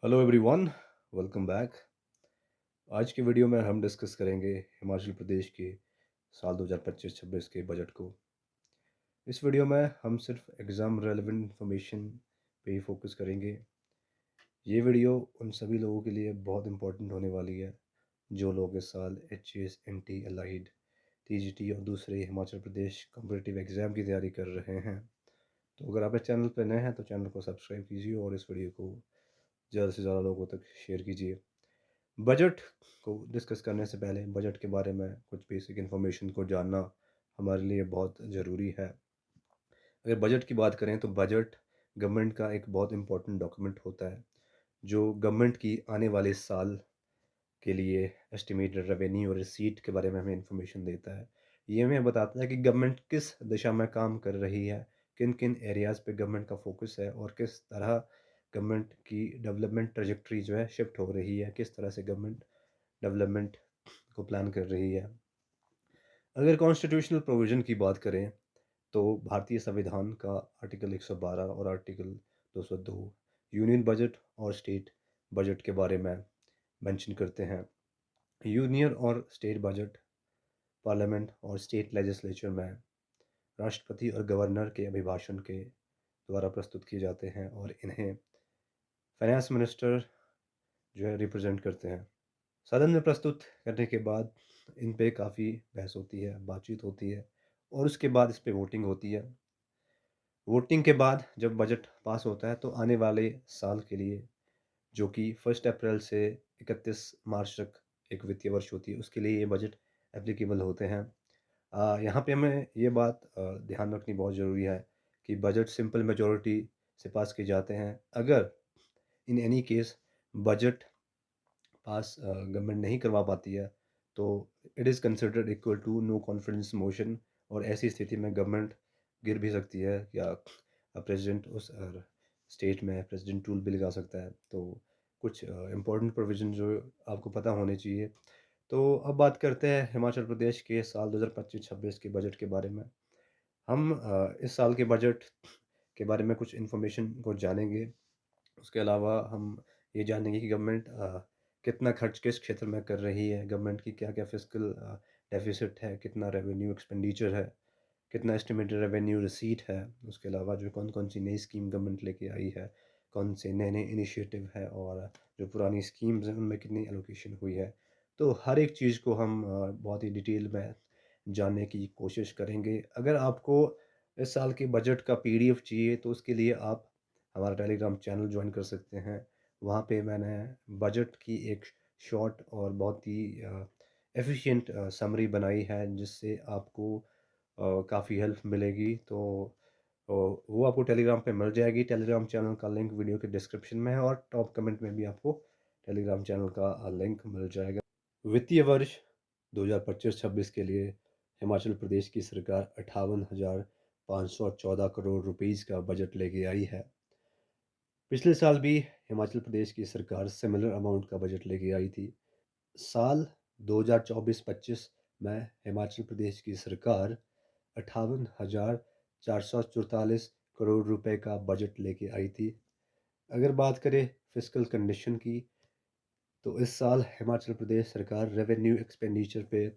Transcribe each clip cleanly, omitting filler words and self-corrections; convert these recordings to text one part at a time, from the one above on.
Hello everyone, welcome back. आज की video में हम डिस्कस करेंगे हिमाचल प्रदेश के साल 2025-26 के बजट को। इस वीडियो में हम सिर्फ एग्ज़ाम रेलेवेंट इंफॉर्मेशन पे ही फोकस करेंगे। ये वीडियो उन सभी लोगों के लिए बहुत इंपॉर्टेंट होने वाली है जो लोग इस साल एचएएस, एनटी, एलाइड, टीजीटी और दूसरे हिमाचल प्रदेश कॉम्पिटिटिव एग्ज़ाम की तैयारी कर रहे हैं। तो अगर आप इस चैनल पर नए हैं तो चैनल को सब्सक्राइब कीजिए और इस वीडियो को ज़्यादा से ज़्यादा लोगों तक शेयर कीजिए। बजट को डिस्कस करने से पहले बजट के बारे में कुछ बेसिक इन्फॉर्मेशन को जानना हमारे लिए बहुत ज़रूरी है। अगर बजट की बात करें तो बजट गवर्नमेंट का एक बहुत इम्पोर्टेंट डॉक्यूमेंट होता है जो गवर्नमेंट की आने वाले साल के लिए एस्टिमेटेड रेवेन्यू और रिसीट के बारे में हमें इंफॉर्मेशन देता है। ये हमें बताता है कि गवर्नमेंट किस दिशा में काम कर रही है, किन किन एरियाज़ पे गवर्नमेंट का फोकस है और किस तरह गवर्नमेंट की डेवलपमेंट ट्रेजेक्टरी जो है शिफ्ट हो रही है, किस तरह से गवर्नमेंट डेवलपमेंट को प्लान कर रही है। अगर कॉन्स्टिट्यूशनल प्रोविज़न की बात करें तो भारतीय संविधान का आर्टिकल 112 और आर्टिकल 202 यूनियन बजट और स्टेट बजट के बारे में मेंशन करते हैं। यूनियन और स्टेट बजट पार्लियामेंट और स्टेट लेजिस्लेचर में राष्ट्रपति और गवर्नर के अभिभाषण के द्वारा प्रस्तुत किए जाते हैं और इन्हें फाइनेंस मिनिस्टर जो है रिप्रेजेंट करते हैं। सदन में प्रस्तुत करने के बाद इन पे काफ़ी बहस होती है, बातचीत होती है और उसके बाद इस पे वोटिंग होती है। वोटिंग के बाद जब बजट पास होता है तो आने वाले साल के लिए जो कि 1 अप्रैल से 31 मार्च तक एक वित्तीय वर्ष होती है, उसके लिए ये बजट एप्लीकेबल होते हैं। यहाँ पे हमें ये बात ध्यान रखनी बहुत ज़रूरी है कि बजट सिंपल मेजॉरिटी से पास किए जाते हैं। अगर in any case budget pass government नहीं करवा पाती है तो it is considered equal to no confidence motion और ऐसी स्थिति में गवर्नमेंट गिर भी सकती है या प्रेसिडेंट उस स्टेट में प्रेसिडेंट रूल भी लगा सकता है। तो कुछ इम्पोर्टेंट प्रोविज़न जो आपको पता होने चाहिए। तो अब बात करते हैं हिमाचल प्रदेश के साल 2025-26 के बजट के बारे में। हम इस साल के बजट के बारे में कुछ इन्फॉर्मेशन को जानेंगे। उसके अलावा हम ये जानेंगे कि गवर्नमेंट कितना खर्च किस क्षेत्र में कर रही है, गवर्नमेंट की क्या-क्या फिस्कल डेफ़िसिट है, कितना रेवेन्यू एक्सपेंडिचर है, कितना एस्टिमेटेड रेवेन्यू रिसीट है। उसके अलावा जो कौन-कौन सी नई स्कीम गवर्नमेंट लेके आई है, कौन से नए-नए इनिशिएटिव है और जो पुरानी स्कीम्स हैं उनमें कितनी एलोकेशन हुई है। तो हर एक चीज़ को हम बहुत ही डिटेल में जानने की कोशिश करेंगे। अगर आपको इस साल के बजट का पीडीएफ चाहिए तो उसके लिए आप हमारा टेलीग्राम चैनल जॉइन कर सकते हैं। वहाँ पे मैंने बजट की एक शॉर्ट और बहुत ही एफ़िशिएंट समरी बनाई है जिससे आपको काफ़ी हेल्प मिलेगी। तो वो आपको टेलीग्राम पे मिल जाएगी। टेलीग्राम चैनल का लिंक वीडियो के डिस्क्रिप्शन में है और टॉप कमेंट में भी आपको टेलीग्राम चैनल का लिंक मिल जाएगा। वित्तीय वर्ष 2025-26 के लिए हिमाचल प्रदेश की सरकार 58,514 करोड़ रुपीस का बजट लेके आई है। पिछले साल भी हिमाचल प्रदेश की सरकार सिमिलर अमाउंट का बजट लेके आई थी। साल 2024-25 में हिमाचल प्रदेश की सरकार 58,444 करोड़ रुपए का बजट लेके आई थी। अगर बात करें फिस्कल कंडीशन की तो इस साल हिमाचल प्रदेश सरकार रेवेन्यू एक्सपेंडिचर पे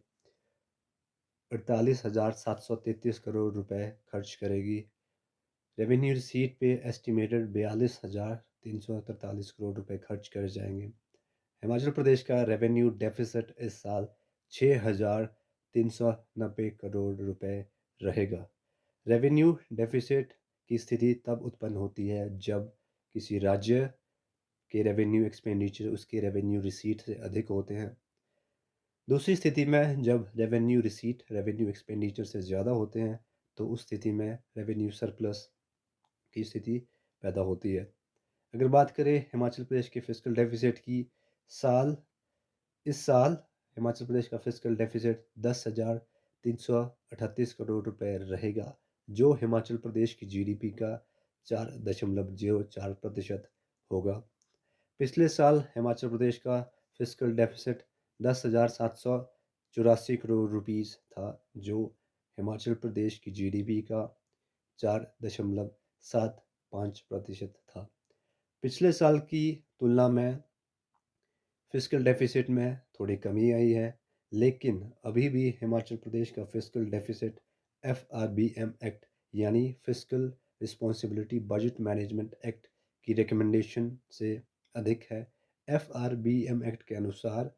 48,733 करोड़ रुपए खर्च करेगी। रेवेन्यू रिसीट पे एस्टिमेटेड 42,343 करोड़ रुपए खर्च करे जाएंगे। हिमाचल प्रदेश का रेवेन्यू डेफिसिट इस साल 6,390 करोड़ रुपए रहेगा। रेवेन्यू डेफिसिट की स्थिति तब उत्पन्न होती है जब किसी राज्य के रेवेन्यू एक्सपेंडिचर उसके रेवेन्यू रिसीट से अधिक होते हैं। दूसरी स्थिति में जब रेवेन्यू रिसीट रेवेन्यू एक्सपेंडिचर से ज़्यादा होते हैं तो उस स्थिति में रेवेन्यू सरप्लस की स्थिति पैदा होती है। अगर बात करें हिमाचल प्रदेश के फिस्कल डेफिसिट की, साल इस साल हिमाचल प्रदेश का फिस्कल डेफिसिट 10,338 करोड़ रुपए रहेगा, जो हिमाचल प्रदेश की जीडीपी का 4.04% होगा। पिछले साल हिमाचल प्रदेश का फिस्कल डेफिसिट 10,784 करोड़ रुपीस था, जो हिमाचल प्रदेश की जीडीपी का 4.75% था। पिछले साल की तुलना में फिस्कल डेफिसिट में थोड़ी कमी आई है, लेकिन अभी भी हिमाचल प्रदेश का फिस्कल डेफिसिट एफआरबीएम एक्ट यानी fiscal responsibility budget management act की रिकमेंडेशन से अधिक है। एफआरबीएम एक्ट के अनुसार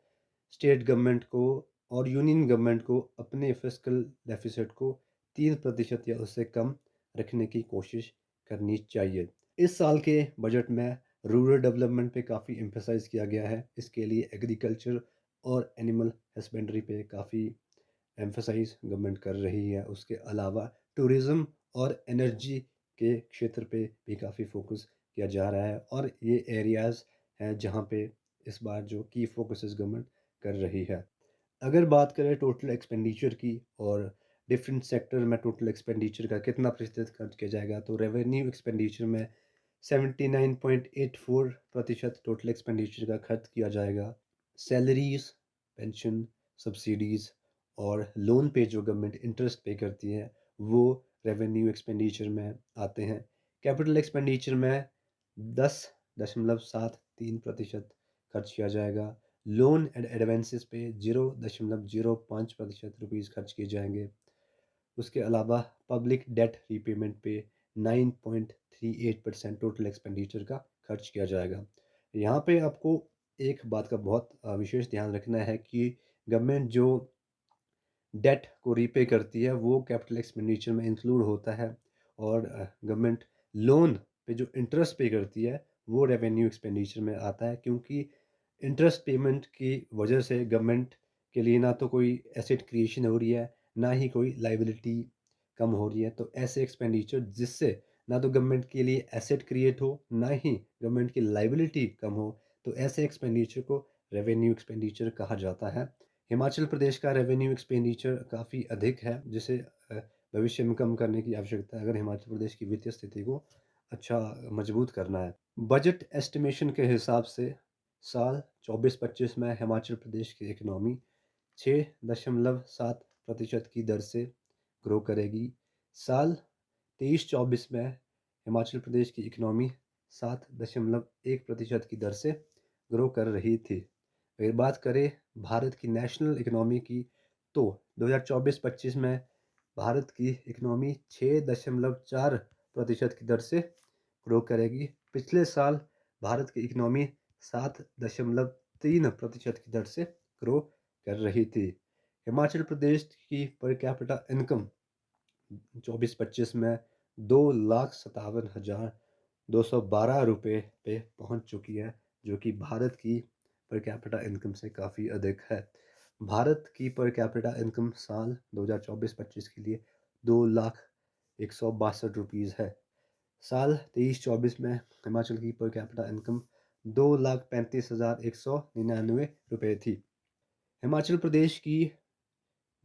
स्टेट गवर्नमेंट को और यूनियन गवर्नमेंट को अपने फिस्कल डेफिसिट को 3% या उससे कम रखने की कोशिश करनी चाहिए। इस साल के बजट में रूरल डेवलपमेंट पे काफ़ी एम्फेसाइज किया गया है। इसके लिए एग्रीकल्चर और एनिमल हस्बेंड्री पे काफ़ी एम्फेसाइज गवर्नमेंट कर रही है। उसके अलावा टूरिज़्म और एनर्जी के क्षेत्र पे भी काफ़ी फोकस किया जा रहा है और ये एरियाज़ हैं जहाँ पे इस बार जो की फोकसेस गवर्नमेंट कर रही है। अगर बात करें टोटल एक्सपेंडिचर की और डिफरेंट सेक्टर में टोटल एक्सपेंडिचर का कितना प्रतिशत खर्च किया जाएगा, तो रेवेन्यू एक्सपेंडिचर में 79.84% टोटल एक्सपेंडिचर का खर्च किया जाएगा। सैलरीज, पेंशन, सब्सिडीज़ और लोन पे जो गवर्नमेंट इंटरेस्ट पे करती है वो रेवेन्यू एक्सपेंडिचर में आते हैं। कैपिटल एक्सपेंडिचर में 10.73% खर्च किया जाएगा। लोन एंड एडवांसेस पे 0.05% रुपीज़ खर्च किए जाएंगे। उसके अलावा पब्लिक डेट रीपेमेंट पे 9.38% टोटल एक्सपेंडिचर का खर्च किया जाएगा। यहाँ पे आपको एक बात का बहुत विशेष ध्यान रखना है कि गवर्नमेंट जो डेट को रीपे करती है वो कैपिटल एक्सपेंडिचर में इंक्लूड होता है और गवर्नमेंट लोन पे जो इंटरेस्ट पे करती है वो रेवेन्यू एक्सपेंडिचर में आता है, क्योंकि इंटरेस्ट पेमेंट की वजह से गवर्नमेंट के लिए ना तो कोई एसेट क्रिएशन हो रही है, ना ही कोई लाइबिलिटी कम हो रही है। तो ऐसे एक्सपेंडिचर जिससे ना तो गवर्नमेंट के लिए एसेट क्रिएट हो, ना ही गवर्नमेंट की लाइबिलिटी कम हो, तो ऐसे एक्सपेंडिचर को रेवेन्यू एक्सपेंडिचर कहा जाता है। हिमाचल प्रदेश का रेवेन्यू एक्सपेंडिचर काफ़ी अधिक है, जिसे भविष्य में कम करने की आवश्यकता है अगर हिमाचल प्रदेश की वित्तीय स्थिति को अच्छा मजबूत करना है। बजट एस्टिमेशन के हिसाब से साल 24-25 में हिमाचल प्रदेश की इकनॉमी 6.7% की दर से ग्रो करेगी। साल 23-24 में हिमाचल प्रदेश की इकनॉमी 7.1% की दर से ग्रो कर रही थी। अगर बात करें भारत की नेशनल इकनॉमी की, तो 2024-25 में भारत की इकनॉमी 6.4% की दर से ग्रो करेगी। पिछले साल भारत की इकनॉमी 7.3% की दर से ग्रो कर रही थी। हिमाचल प्रदेश की पर कैपिटा इनकम 24-25 में 2,57,212 रुपये पे पहुंच चुकी है, जो कि भारत की पर कैपिटा इनकम से काफ़ी अधिक है। भारत की पर कैपिटा इनकम साल 2024-25 के लिए 2,01,62 रुपीज़ है। साल 23-24 में हिमाचल की पर कैपिटा इनकम 2,35,199 रुपये थी। हिमाचल प्रदेश की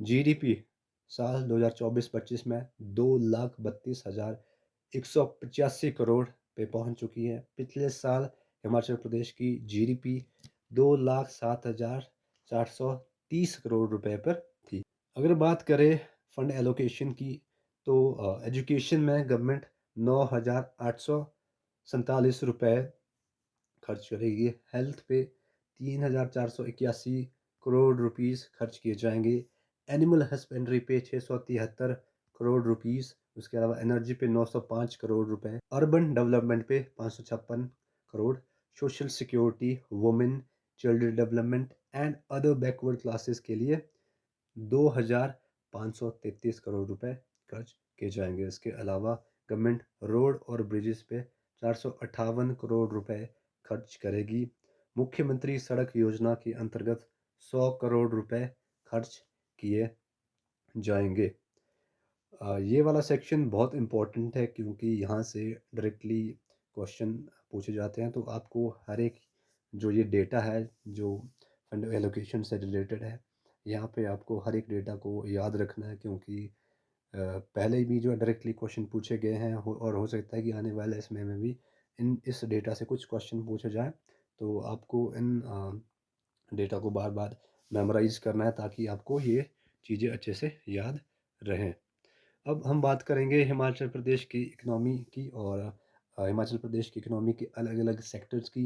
जीडीपी साल 2024-25 में 2,32,185 करोड़ पे पहुंच चुकी है। पिछले साल हिमाचल प्रदेश की जीडीपी 2,07,430 करोड़ रुपए पर थी। अगर बात करें फंड एलोकेशन की, तो एजुकेशन में गवर्नमेंट 9,847 रुपये खर्च करेगी। हेल्थ पे 3,481 करोड़ रुपीज़ खर्च किए जाएंगे। एनिमल हस्बेंड्री पे 673 करोड़ रुपीज़। उसके अलावा एनर्जी पे 905 करोड़ रुपए। अर्बन डेवलपमेंट पे 556 crore. Social security, women, children development and other backward classes के लिए 2,533 करोड़ रुपए खर्च किए जाएंगे। इसके अलावा गवर्नमेंट रोड और ब्रिजेस पे 458 करोड़ रुपए खर्च करेगी। मुख्यमंत्री सड़क योजना के अंतर्गत 100 करोड़ रुपए खर्च किए जाएंगे। ये वाला सेक्शन बहुत इम्पोर्टेंट है, क्योंकि यहाँ से डायरेक्टली क्वेश्चन पूछे जाते हैं। तो आपको हर एक जो ये डेटा है जो फंड एलोकेशन से रिलेटेड है, यहाँ पे आपको हर एक डेटा को याद रखना है, क्योंकि पहले भी जो डायरेक्टली क्वेश्चन पूछे गए हैं और हो सकता है कि आने वाले समय में भी इस डेटा से कुछ क्वेश्चन पूछे जाएँ। तो आपको इन डेटा को बार बार मेमोराइज करना है, ताकि आपको ये चीज़ें अच्छे से याद रहें। अब हम बात करेंगे हिमाचल प्रदेश की इकनॉमी की और हिमाचल प्रदेश की इकोनॉमी के अलग-अलग सेक्टर्स की।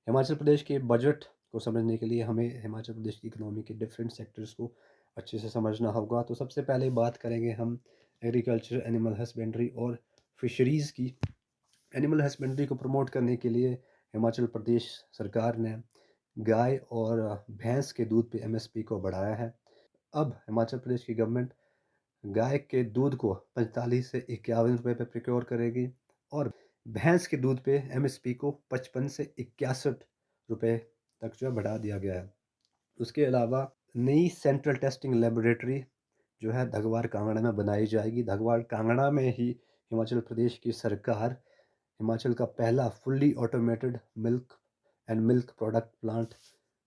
हिमाचल प्रदेश के बजट को समझने के लिए हमें हिमाचल प्रदेश की इकोनॉमी के डिफरेंट सेक्टर्स को अच्छे से समझना होगा। तो सबसे पहले बात करेंगे हम एग्रीकल्चर, एनिमल हस्बेंड्री और फिशरीज़ की। एनिमल हस्बेंड्री को प्रमोट करने के लिए हिमाचल प्रदेश सरकार ने गाय और भैंस के दूध पे एमएसपी को बढ़ाया है। अब हिमाचल प्रदेश की गवर्नमेंट गाय के दूध को 45 से 51 रुपए पे प्रोक्योर करेगी और भैंस के दूध पे एमएसपी को 55 से 61 रुपए तक जो है बढ़ा दिया गया है। उसके अलावा नई सेंट्रल टेस्टिंग लेबोरेटरी जो है धगवार कांगड़ा में बनाई जाएगी। धगवार कांगड़ा में ही हिमाचल प्रदेश की सरकार हिमाचल का पहला fully automated milk product plant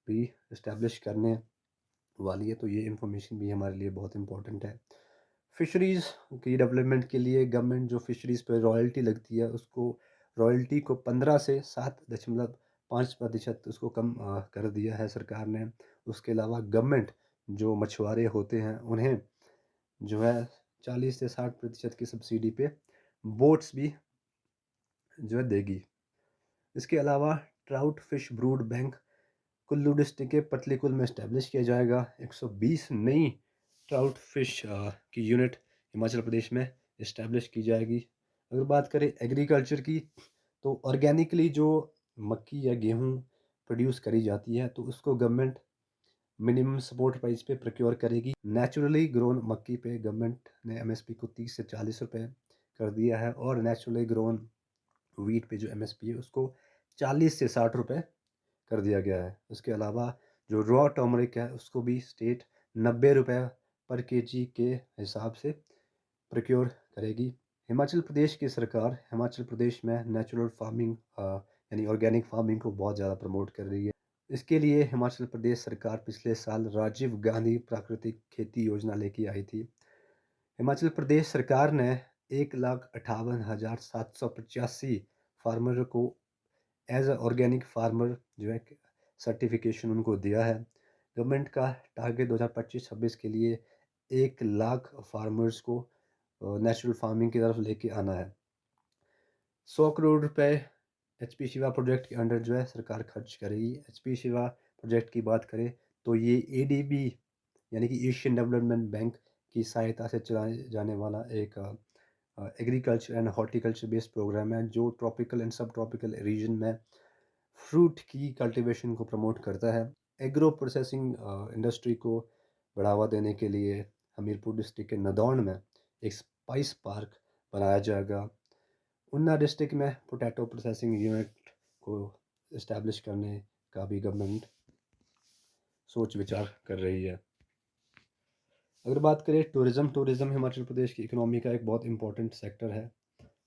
भी इस्टेब्लिश करने वाली है। तो ये इन्फॉर्मेशन भी हमारे लिए बहुत इंपॉर्टेंट है। फिशरीज़ की डेवलपमेंट के लिए गवर्नमेंट जो फिशरीज़ पर रॉयल्टी लगती है उसको रॉयल्टी को 15 से 7.5% उसको कम कर दिया है सरकार ने। उसके अलावा गवर्नमेंट जो मछुआरे होते हैं उन्हें जो है 40 से 60% की सब्सिडी पे बोट्स भी जो है देगी। इसके अलावा trout fish brood bank Kullu district के पतलीकुल में इस्टेब्लिश किया जाएगा। 120 नई ट्राउट फिश की यूनिट हिमाचल प्रदेश में इस्टेब्लिश की जाएगी। अगर बात करें एग्रीकल्चर की तो ऑर्गेनिकली जो मक्की या गेहूँ प्रोड्यूस करी जाती है तो उसको गवर्नमेंट मिनिमम सपोर्ट प्राइस पे प्रोक्योर करेगी। नेचुरली ग्रोन मक्की पे गवर्नमेंट ने एमएसपी को 30 से 40 रुपए कर दिया है और नेचुरली ग्रोन व्हीट पे जो एमएसपी है उसको 40 से 60 रुपए कर दिया गया है। उसके अलावा जो रॉ टर्मरिक है उसको भी स्टेट 90 रुपए पर केजी के हिसाब से प्रोक्योर करेगी। हिमाचल प्रदेश की सरकार हिमाचल प्रदेश में नेचुरल फार्मिंग यानी ऑर्गेनिक फार्मिंग को बहुत ज़्यादा प्रमोट कर रही है। इसके लिए हिमाचल प्रदेश सरकार पिछले साल राजीव गांधी प्राकृतिक खेती योजना लेके आई थी। हिमाचल प्रदेश सरकार ने 1,58,785 फार्मर को एज अ ऑर्गेनिक फार्मर जो है सर्टिफिकेशन उनको दिया है। गवर्नमेंट का टारगेट 2025-26 के लिए 1 लाख फार्मर्स को नेचुरल फार्मिंग की तरफ लेके आना है। 100 करोड़ रुपए एचपी शिवा प्रोजेक्ट के अंडर जो है सरकार खर्च करेगी। एचपी शिवा प्रोजेक्ट की बात करें तो ये एडीबी यानी कि एशियन डेवलपमेंट बैंक की सहायता से चलाए जाने वाला एक agriculture and horticulture based programme है जो tropical and sub tropical region में फ्रूट की कल्टीवेशन को प्रमोट करता है। एग्रो प्रोसेसिंग इंडस्ट्री को बढ़ावा देने के लिए हमीरपुर डिस्ट्रिक्ट के नदौन में एक स्पाइस पार्क बनाया जाएगा। ऊना डिस्ट्रिक्ट में पोटैटो प्रोसेसिंग यूनिट को इस्टेब्लिश करने का भी गवर्नमेंट सोच विचार कर रही है। अगर बात करें टूरिज़्म हिमाचल प्रदेश की इकोनॉमी का एक बहुत इम्पोर्टेंट सेक्टर है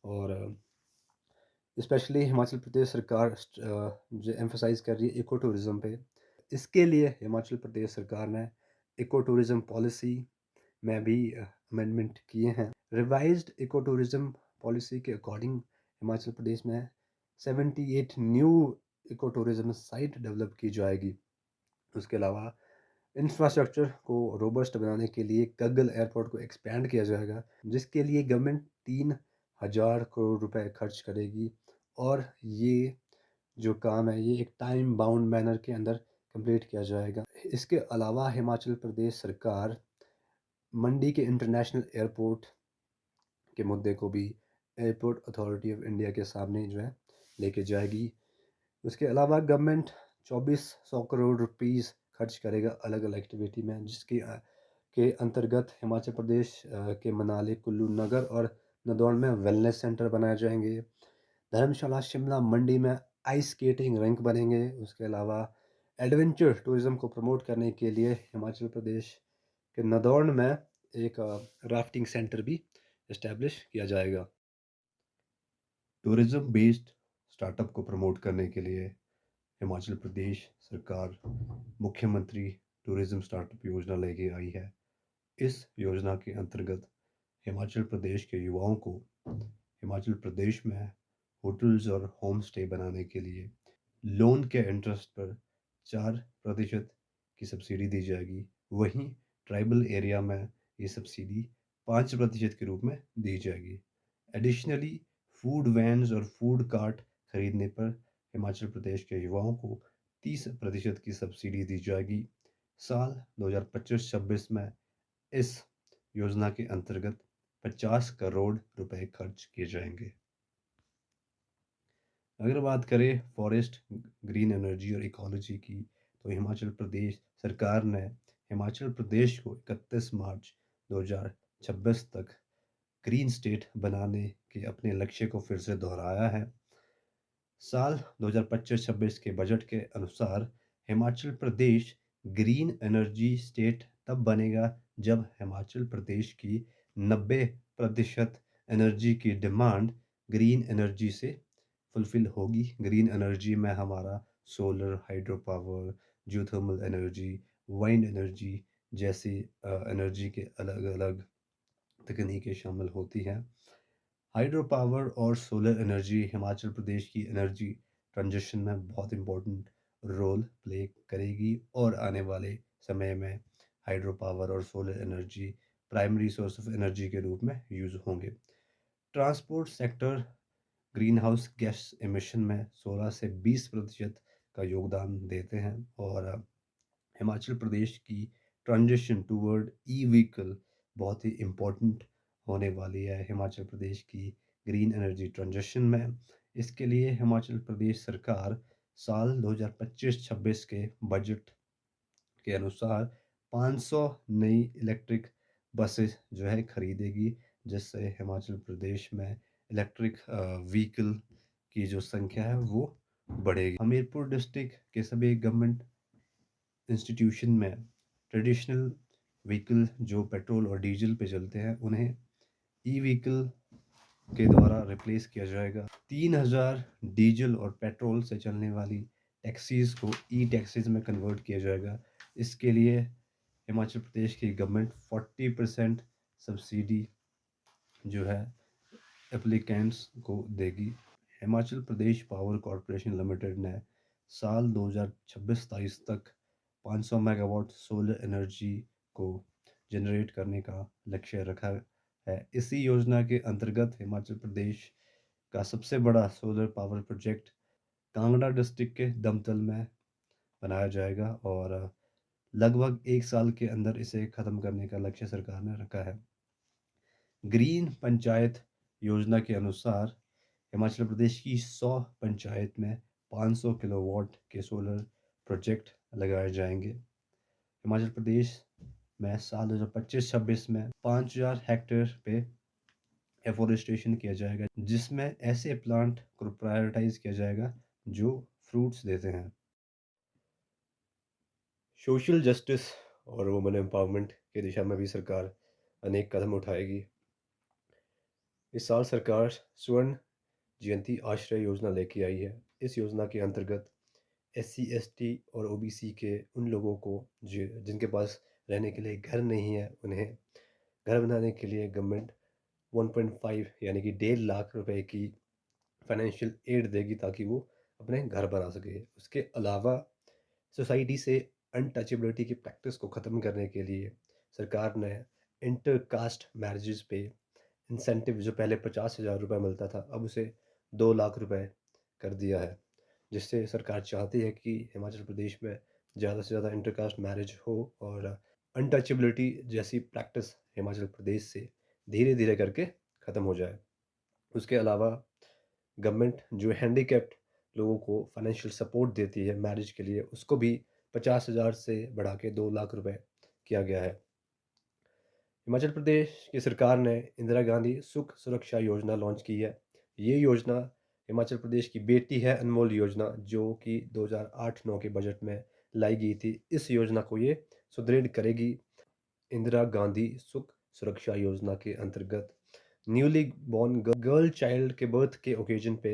और स्पेशली हिमाचल प्रदेश सरकार जो एम्फसाइज़ कर रही है इको टूरिज़्म पे। इसके लिए हिमाचल प्रदेश सरकार ने इको टूरिज़्म पॉलिसी में भी अमेंडमेंट किए हैं। रिवाइज्ड इको टूरिज़्म पॉलिसी के अकॉर्डिंग हिमाचल प्रदेश में 78 new eco tourism site develop की जाएगी। उसके अलावा इंफ्रास्ट्रक्चर को रोबस्ट बनाने के लिए गग्गल एयरपोर्ट को एक्सपेंड किया जाएगा जिसके लिए गवर्नमेंट 3,000 करोड़ रुपए खर्च करेगी और ये जो काम है ये एक टाइम बाउंड मैनर के अंदर कंप्लीट किया जाएगा। इसके अलावा हिमाचल प्रदेश सरकार मंडी के इंटरनेशनल एयरपोर्ट के मुद्दे को भी एयरपोर्ट अथॉरिटी ऑफ इंडिया के सामने जो है लेके जाएगी। उसके अलावा गवर्नमेंट 2400 करोड़ रुपीस खर्च करेगा अलग अलग एक्टिविटी में जिसके के अंतर्गत हिमाचल प्रदेश के मनाली, कुल्लू नगर और नदौन में वेलनेस सेंटर बनाए जाएंगे। धर्मशाला, शिमला, मंडी में आइस स्केटिंग रिंक बनेंगे। उसके अलावा एडवेंचर टूरिज़्म को प्रमोट करने के लिए हिमाचल प्रदेश के नदौन में एक राफ्टिंग सेंटर भी इस्टेब्लिश किया जाएगा। टूरिज़्म बेस्ड स्टार्टअप को प्रमोट करने के लिए हिमाचल प्रदेश सरकार मुख्यमंत्री टूरिज़्म स्टार्टअप योजना लेके आई है। इस योजना के अंतर्गत हिमाचल प्रदेश के युवाओं को हिमाचल प्रदेश में होटल्स और होम स्टे बनाने के लिए लोन के इंटरेस्ट पर 4% की सब्सिडी दी जाएगी। वहीं ट्राइबल एरिया में ये सब्सिडी 5% के रूप में दी जाएगी। एडिशनली फूड वैन्स और फूड कार्ट खरीदने पर हिमाचल प्रदेश के युवाओं को 30% की सब्सिडी दी जाएगी। साल 2025-26 में इस योजना के अंतर्गत 50 करोड़ रुपए खर्च किए जाएंगे। अगर बात करें फॉरेस्ट, ग्रीन एनर्जी और इकोलॉजी की, तो हिमाचल प्रदेश सरकार ने हिमाचल प्रदेश को 31 मार्च 2026 तक ग्रीन स्टेट बनाने के अपने लक्ष्य को फिर से दोहराया है। साल 2025-26 के बजट के अनुसार Himachal Pradesh green energy state तब बनेगा जब हिमाचल प्रदेश की 90% एनर्जी की डिमांड ग्रीन एनर्जी से फुलफिल होगी। ग्रीन एनर्जी में हमारा solar, hydro power, geothermal energy, wind energy जैसी एनर्जी के अलग अलग तकनीकें शामिल होती हैं। हाइड्रो पावर और सोलर एनर्जी हिमाचल प्रदेश की एनर्जी ट्रांजिशन में बहुत इम्पोर्टेंट रोल प्ले करेगी और आने वाले समय में हाइड्रो पावर और solar energy primary source of energy के रूप में यूज़ होंगे। Transport sector green house gas emission में 16 से 20% का योगदान देते हैं और हिमाचल प्रदेश की ट्रांजिशन टूवर्ड ई व्हीकल बहुत ही इम्पोर्टेंट होने वाली है हिमाचल प्रदेश की ग्रीन एनर्जी ट्रांजिशन में। इसके लिए हिमाचल प्रदेश सरकार साल 2025-26 के बजट के अनुसार 500 नई इलेक्ट्रिक बसेस जो है खरीदेगी, जिससे हिमाचल प्रदेश में इलेक्ट्रिक व्हीकल की जो संख्या है वो बढ़ेगी। हमीरपुर डिस्ट्रिक्ट के सभी गवर्नमेंट इंस्टीट्यूशन में ट्रेडिशनल व्हीकल जो पेट्रोल और डीजल पे चलते हैं उन्हें ई व्हीकल के द्वारा रिप्लेस किया जाएगा। 3000 डीजल और पेट्रोल से चलने वाली टैक्सीज को ई टैक्सीज में कन्वर्ट किया जाएगा। इसके लिए हिमाचल प्रदेश की गवर्नमेंट 40% सब्सिडी जो है एप्लीकेंट्स को देगी। Himachal Pradesh power corporation limited ने साल 2026-23 तक 500 मेगावाट सोलर एनर्जी को जनरेट करने का लक्ष्य रखा है। इसी योजना के अंतर्गत हिमाचल प्रदेश का सबसे बड़ा solar power project Kangra district के दमतल में बनाया जाएगा और लगभग 1 साल के अंदर इसे ख़त्म करने का लक्ष्य सरकार ने रखा है। ग्रीन पंचायत योजना के अनुसार हिमाचल प्रदेश की 100 पंचायत में 500 किलोवाट के सोलर प्रोजेक्ट लगाए जाएंगे। हिमाचल प्रदेश में साल 2025-26 में 5000 हेक्टेयर पे एफोरेस्टेशन किया जाएगा, जिसमें ऐसे प्लांट को प्रायोरिटाइज किया जाएगा जो फ्रूट्स देते हैं। सोशल जस्टिस और वुमेन एम्पावरमेंट की दिशा में भी सरकार अनेक कदम उठाएगी। इस साल सरकार स्वर्ण जयंती आश्रय योजना लेके आई है। इस योजना के अंतर्गत SC ST और OBC के उन लोगों को जिनके पास रहने के लिए घर नहीं है, उन्हें घर बनाने के लिए गवर्नमेंट 1.5 यानी कि 1.5 लाख रुपए की फाइनेंशियल एड देगी ताकि वो अपने घर बना सके। उसके अलावा सोसाइटी से अनटचेबिलिटी की प्रैक्टिस को ख़त्म करने के लिए सरकार ने इंटर कास्ट मैरिजेस पे इंसेंटिव जो पहले 50,000 रुपये मिलता था अब उसे 2 लाख रुपए कर दिया है, जिससे सरकार चाहती है कि हिमाचल प्रदेश में ज़्यादा से ज़्यादा इंटर कास्ट मैरिज हो और अनटचेबिलिटी जैसी प्रैक्टिस हिमाचल प्रदेश से धीरे धीरे करके ख़त्म हो जाए। उसके अलावा गवर्नमेंट जो हैंडीकैप्ड लोगों को फाइनेंशियल सपोर्ट देती है मैरिज के लिए, उसको भी 50,000 से बढ़ा के 2 लाख रुपए किया गया है। हिमाचल प्रदेश की सरकार ने इंदिरा गांधी सुख सुरक्षा योजना लॉन्च की है। ये योजना हिमाचल प्रदेश की बेटी है अनमोल योजना, जो कि 2008-9 के बजट में लाई गई थी। इस योजना को ये सुदृढ़ करेगी। इंदिरा गांधी सुख सुरक्षा योजना के अंतर्गत न्यूली बॉर्न गर्ल चाइल्ड के बर्थ के ओकेजन पे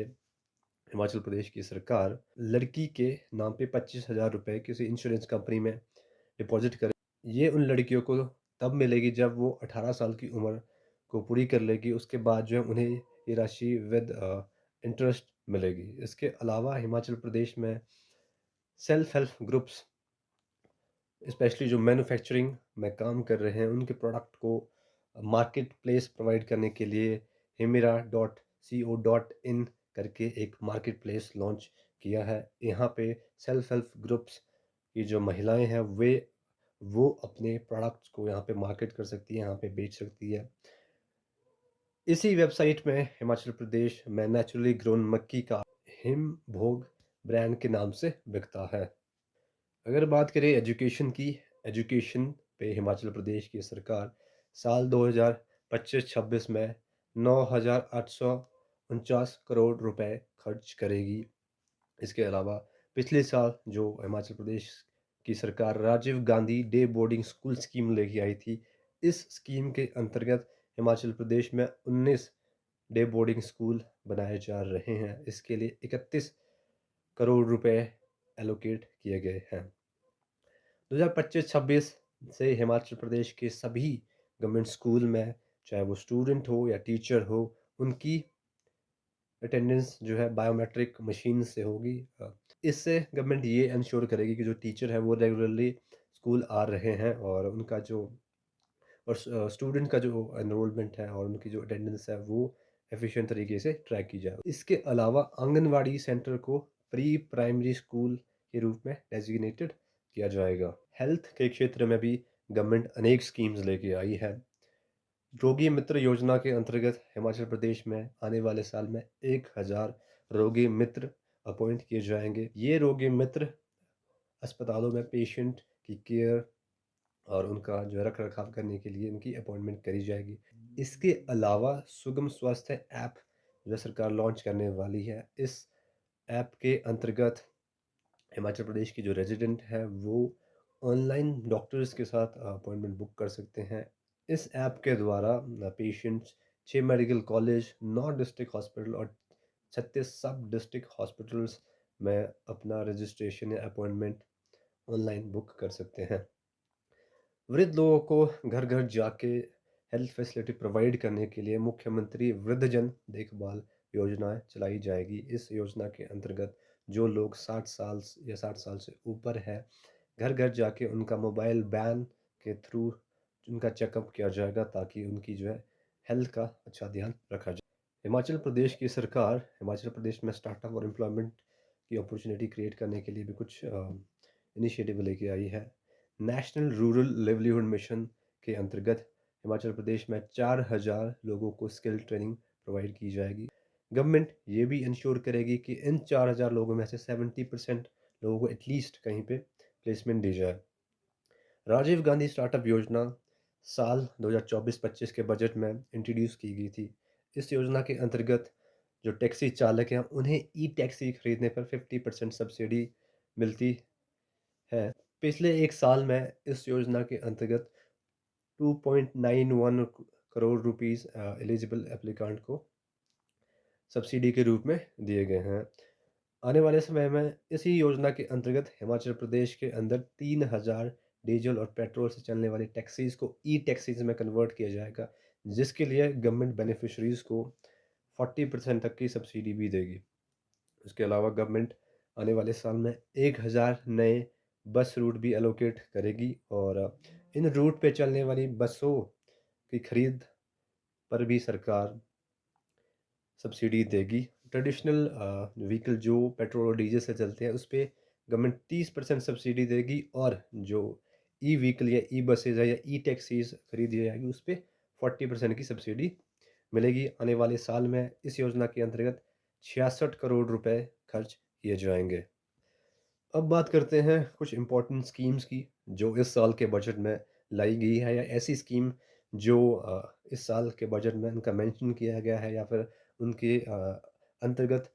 हिमाचल प्रदेश की सरकार लड़की के नाम पे 25,000 रुपये किसी इंश्योरेंस कंपनी में डिपॉजिट करे। ये उन लड़कियों को तब मिलेगी जब वो 18 साल की उम्र को पूरी कर लेगी। उसके बाद जो है उन्हें ये राशि विद इंटरेस्ट मिलेगी। इसके अलावा हिमाचल प्रदेश में सेल्फ हेल्प ग्रुप्स स्पेशली जो मैन्युफैक्चरिंग में काम कर रहे हैं उनके प्रोडक्ट को मार्केट प्लेस प्रोवाइड करने के लिए हिमिरा co.in करके एक मार्केट प्लेस लॉन्च किया है। यहाँ पे सेल्फ हेल्प ग्रुप्स की जो महिलाएं हैं वो अपने प्रोडक्ट्स को यहाँ पे मार्केट कर सकती है, यहाँ पे बेच सकती है। इसी वेबसाइट में हिमाचल प्रदेश में नेचुरली ग्रोन मक्की का हिम भोग ब्रांड के नाम से बिकता है। अगर बात करें एजुकेशन की, एजुकेशन पे हिमाचल प्रदेश की सरकार साल 2025-26 में 9,849 करोड़ रुपए खर्च करेगी। इसके अलावा पिछले साल जो हिमाचल प्रदेश की सरकार Rajiv Gandhi day boarding school scheme लेके आई थी, इस स्कीम के अंतर्गत हिमाचल प्रदेश में 19 डे बोर्डिंग स्कूल बनाए जा रहे हैं। इसके लिए 31 करोड़ रुपए एलोकेट किए गए हैं। 2025-26 से हिमाचल प्रदेश के सभी गवर्नमेंट स्कूल में, चाहे वो स्टूडेंट हो या टीचर हो, उनकी अटेंडेंस जो है बायोमेट्रिक मशीन से होगी। इससे गवर्नमेंट ये इंश्योर करेगी कि जो टीचर है वो रेगुलरली स्कूल आ रहे हैं और उनका जो स्टूडेंट का जो एनरोलमेंट है और उनकी जो अटेंडेंस है वो एफिशिएंट तरीके से ट्रैक की जाए। इसके अलावा आंगनवाड़ी सेंटर को प्री प्राइमरी स्कूल के रूप में डेजिग्नेटेड किया जाएगा। हेल्थ के क्षेत्र में भी गवर्नमेंट अनेक स्कीम्स लेके आई है। रोगी मित्र योजना के अंतर्गत हिमाचल प्रदेश में आने वाले साल में 1000 रोगी मित्र अपॉइंट किए जाएंगे। ये रोगी मित्र अस्पतालों में पेशेंट की केयर और उनका जो है रख रखाव करने के लिए उनकी अपॉइंटमेंट करी जाएगी। इसके अलावा सुगम स्वास्थ्य ऐप जो सरकार लॉन्च करने वाली है, इस ऐप के अंतर्गत हिमाचल प्रदेश की जो रेजिडेंट है वो ऑनलाइन डॉक्टर्स के साथ अपॉइंटमेंट बुक कर सकते हैं। इस ऐप के द्वारा patients 6 medical college, 9 district hospital और 36 सब डिस्ट्रिक्ट हॉस्पिटल्स में अपना रजिस्ट्रेशन या अपॉइंटमेंट ऑनलाइन बुक कर सकते हैं। वृद्ध लोगों को घर घर जाके हेल्थ फैसिलिटी प्रोवाइड करने के लिए मुख्यमंत्री वृद्धजन देखभाल योजना चलाई जाएगी। इस योजना के अंतर्गत जो लोग 60 साल से ऊपर है, घर घर जाके उनका मोबाइल बैन के थ्रू उनका चेकअप किया जाएगा ताकि उनकी जो है हेल्थ का अच्छा ध्यान रखा जाए। हिमाचल प्रदेश की सरकार हिमाचल प्रदेश में स्टार्टअप और एम्प्लॉयमेंट की अपॉर्चुनिटी क्रिएट करने के लिए भी कुछ इनिशिएटिव लेके आई है। नेशनल रूरल लिवलीहुड मिशन के अंतर्गत हिमाचल प्रदेश में 4000 लोगों को स्किल ट्रेनिंग प्रोवाइड की जाएगी। गवर्नमेंट ये भी इंश्योर करेगी कि इन 4000 लोगों में से 70% लोगों को एटलीस्ट कहीं पे प्लेसमेंट दी जाए। राजीव गांधी स्टार्टअप योजना साल 2024-25 के बजट में इंट्रोड्यूस की गई थी। इस योजना के अंतर्गत जो टैक्सी चालक हैं उन्हें ई टैक्सी खरीदने पर 50% सब्सिडी मिलती है। पिछले एक साल में इस योजना के अंतर्गत 2.91 करोड़ रुपीस एलिजिबल एप्लीकेंट को सब्सिडी के रूप में दिए गए हैं। आने वाले समय में इसी योजना के अंतर्गत हिमाचल प्रदेश के अंदर 3000 डीजल और पेट्रोल से चलने वाली टैक्सीज को ई टैक्सीज में कन्वर्ट किया जाएगा, जिसके लिए गवर्नमेंट बेनिफिशरीज को 40% तक की सब्सिडी भी देगी। उसके अलावा गवर्नमेंट आने वाले साल में 1000 नए बस रूट भी एलोकेट करेगी और इन रूट पे चलने वाली बसों की खरीद पर भी सरकार सब्सिडी देगी। ट्रेडिशनल व्हीकल जो पेट्रोल और डीजल से चलते हैं उस पे गवर्नमेंट 30% सब्सिडी देगी और जो ई व्हीकल या ई बसेज है या ई टैक्सीज खरीदी जाएगी उस पे 40% की सब्सिडी मिलेगी। आने वाले साल में इस योजना के अंतर्गत 66 करोड़ रुपए खर्च किए जाएंगे। अब बात करते हैं कुछ इम्पोर्टेंट स्कीम्स की जो इस साल के बजट में लाई गई है या ऐसी स्कीम जो इस साल के बजट में उनका मेंशन किया गया है या फिर उनके अंतर्गत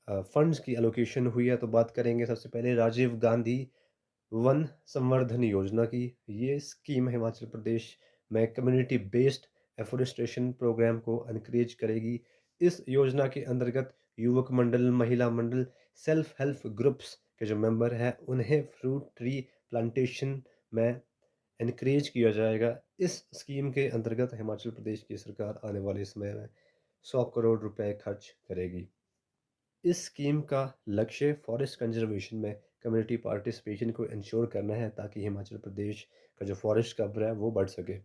फंड्स की एलोकेशन हुई है। तो बात करेंगे सबसे पहले राजीव गांधी वन संवर्धन योजना की। ये स्कीम हिमाचल प्रदेश में कम्युनिटी बेस्ड एफोरेस्टेशन प्रोग्राम को एनकरेज करेगी। इस योजना के अंतर्गत युवक मंडल, महिला मंडल, सेल्फ हेल्प ग्रुप्स के जो मेंबर हैं उन्हें फ्रूट ट्री प्लांटेशन में एनकरेज किया जाएगा। इस स्कीम के अंतर्गत हिमाचल प्रदेश की सरकार आने वाले समय में 100 करोड़ रुपए खर्च करेगी। इस स्कीम का लक्ष्य फॉरेस्ट कंजर्वेशन में कम्युनिटी पार्टिसिपेशन को इंश्योर करना है ताकि हिमाचल प्रदेश का जो फॉरेस्ट कवर है वो बढ़ सके।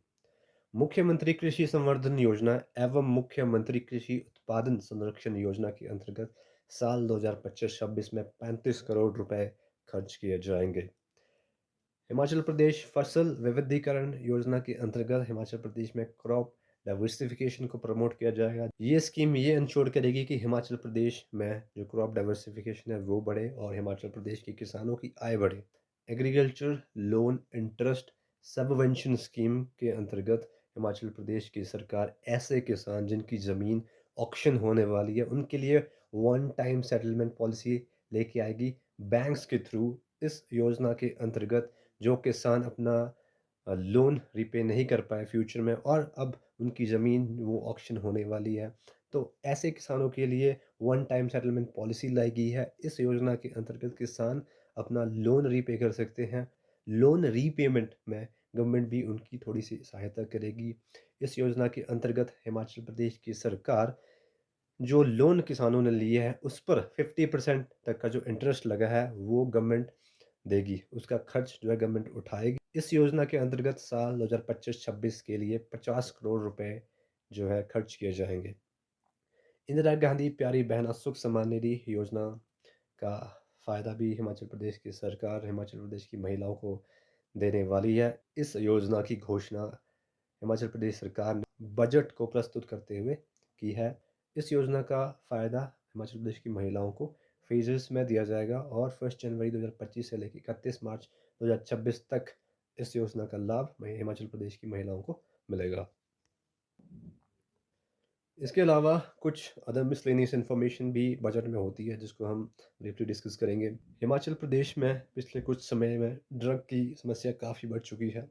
मुख्यमंत्री कृषि संवर्धन योजना एवं मुख्यमंत्री कृषि उत्पादन संरक्षण योजना के अंतर्गत साल 2025-26 में 35 करोड़ रुपए खर्च किए जाएंगे। हिमाचल प्रदेश फसल विविधीकरण योजना के अंतर्गत हिमाचल प्रदेश में क्रॉप डाइवर्सिफिकेशन को प्रमोट किया जाएगा। ये स्कीम ये इंश्योर करेगी कि हिमाचल प्रदेश में जो क्रॉप डाइवर्सिफिकेशन है वो बढ़े और हिमाचल प्रदेश के किसानों की आय बढ़े। Agriculture loan interest subvention scheme के अंतर्गत हिमाचल प्रदेश की सरकार ऐसे किसान जिनकी ज़मीन ऑक्शन होने वाली है उनके लिए वन टाइम सेटलमेंट पॉलिसी लेके आएगी बैंक्स के थ्रू। इस योजना के अंतर्गत जो किसान अपना लोन रीपे नहीं कर पाए फ्यूचर में और अब उनकी ज़मीन वो ऑक्शन होने वाली है, तो ऐसे किसानों के लिए वन टाइम सेटलमेंट पॉलिसी लाई गई है। इस योजना के अंतर्गत किसान अपना लोन रीपे कर सकते हैं। लोन रीपेमेंट में गवर्नमेंट भी उनकी थोड़ी सी सहायता करेगी। इस योजना के अंतर्गत हिमाचल प्रदेश की सरकार जो लोन किसानों ने लिए हैं उस पर 50% तक का जो इंटरेस्ट लगा है वो गवर्नमेंट देगी। उसका खर्च जो है गवर्नमेंट उठाएगी। इस योजना के अंतर्गत साल 2025-26 के लिए 50 करोड़ रुपए जो है खर्च किए जाएँगे। इंदिरा गांधी प्यारी बहना सुख सम्मान निधि योजना का फ़ायदा भी हिमाचल प्रदेश की सरकार हिमाचल प्रदेश की महिलाओं को देने वाली है। इस योजना की घोषणा हिमाचल प्रदेश सरकार ने बजट को प्रस्तुत करते हुए की है। इस योजना का फ़ायदा हिमाचल प्रदेश की महिलाओं को फ़ेज़ेस में दिया जाएगा और 1 जनवरी 2025 से लेकर 31 मार्च 2026 तक इस योजना का लाभ हिमाचल प्रदेश की महिलाओं को मिलेगा। इसके अलावा कुछ अदर मिसलेनियस इन्फॉर्मेशन भी बजट में होती है जिसको हम ब्रीफली डिस्कस करेंगे। हिमाचल प्रदेश में पिछले कुछ समय में ड्रग की समस्या काफ़ी बढ़ चुकी है,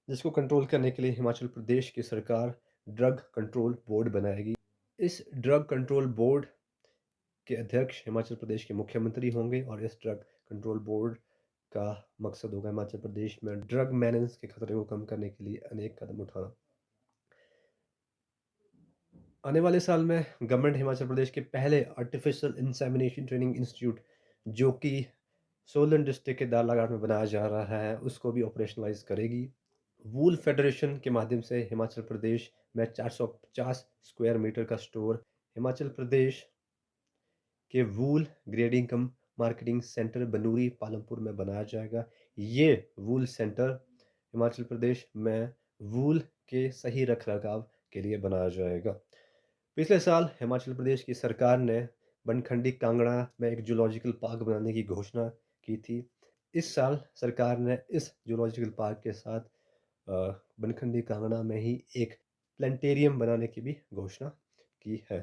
जिसको कंट्रोल करने के लिए हिमाचल प्रदेश की सरकार ड्रग कंट्रोल बोर्ड बनाएगी। इस ड्रग कंट्रोल बोर्ड के अध्यक्ष हिमाचल प्रदेश के मुख्यमंत्री होंगे और इस ड्रग कंट्रोल बोर्ड का मकसद होगा हिमाचल प्रदेश में ड्रग मैनेज के खतरे को कम करने के लिए अनेक कदम उठाना। आने वाले साल में गवर्नमेंट हिमाचल प्रदेश के पहले आर्टिफिशियल इंसेमिनेशन ट्रेनिंग इंस्टीट्यूट जो कि सोलन डिस्ट्रिक्ट के दालाघाट में बनाया जा रहा है उसको भी ऑपरेशनलाइज करेगी। वूल फेडरेशन के माध्यम से हिमाचल प्रदेश में 450 स्क्वायर मीटर का स्टोर हिमाचल प्रदेश के वूल ग्रेडिंग कम मार्केटिंग सेंटर बनूरी पालमपुर में बनाया जाएगा। ये वूल सेंटर हिमाचल प्रदेश में वूल के सही रखरखाव के लिए बनाया जाएगा। पिछले साल हिमाचल प्रदेश की सरकार ने बनखंडी कांगड़ा में एक जूलॉजिकल पार्क बनाने की घोषणा की थी। इस साल सरकार ने इस जूलॉजिकल पार्क के साथ बनखंडी कांगड़ा में ही एक प्लानिटेरियम बनाने की भी घोषणा की है।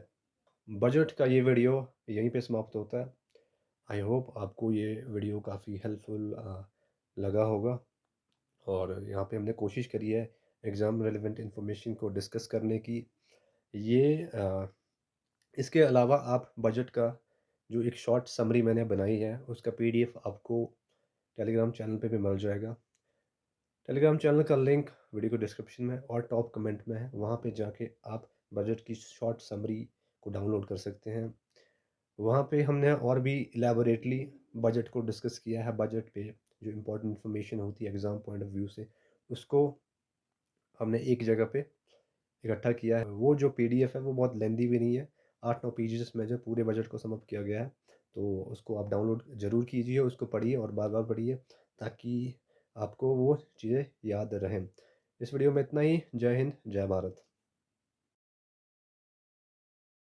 बजट का ये वीडियो यहीं पे समाप्त होता है। आई होप आपको ये वीडियो काफ़ी हेल्पफुल लगा होगा और यहाँ पे हमने कोशिश करी है एग्ज़ाम रेलेवेंट इन्फॉर्मेशन को डिस्कस करने की। ये इसके अलावा आप बजट का जो एक शॉर्ट समरी मैंने बनाई है उसका पीडीएफ आपको टेलीग्राम चैनल पे भी मिल जाएगा। टेलीग्राम चैनल का लिंक वीडियो को डिस्क्रिप्शन में और टॉप कमेंट में है, वहाँ पे जाके आप बजट की शॉर्ट समरी को डाउनलोड कर सकते हैं। वहाँ पे हमने और भी इलैबोरेटली बजट को डिस्कस किया है। बजट पे जो इम्पोर्टेंट इन्फॉर्मेशन होती है एग्ज़ाम पॉइंट ऑफ व्यू से उसको हमने एक जगह पे इकट्ठा किया है। वो जो पीडीएफ है वो बहुत लेंदी भी नहीं है, 8-9 पेजेस में जो पूरे बजट को सम अप किया गया है। तो उसको आप डाउनलोड ज़रूर कीजिए, उसको पढ़िए और बार-बार पढ़िए ताकि आपको वो चीज़ें याद रहें। इस वीडियो में इतना ही। जय हिंद, जय भारत।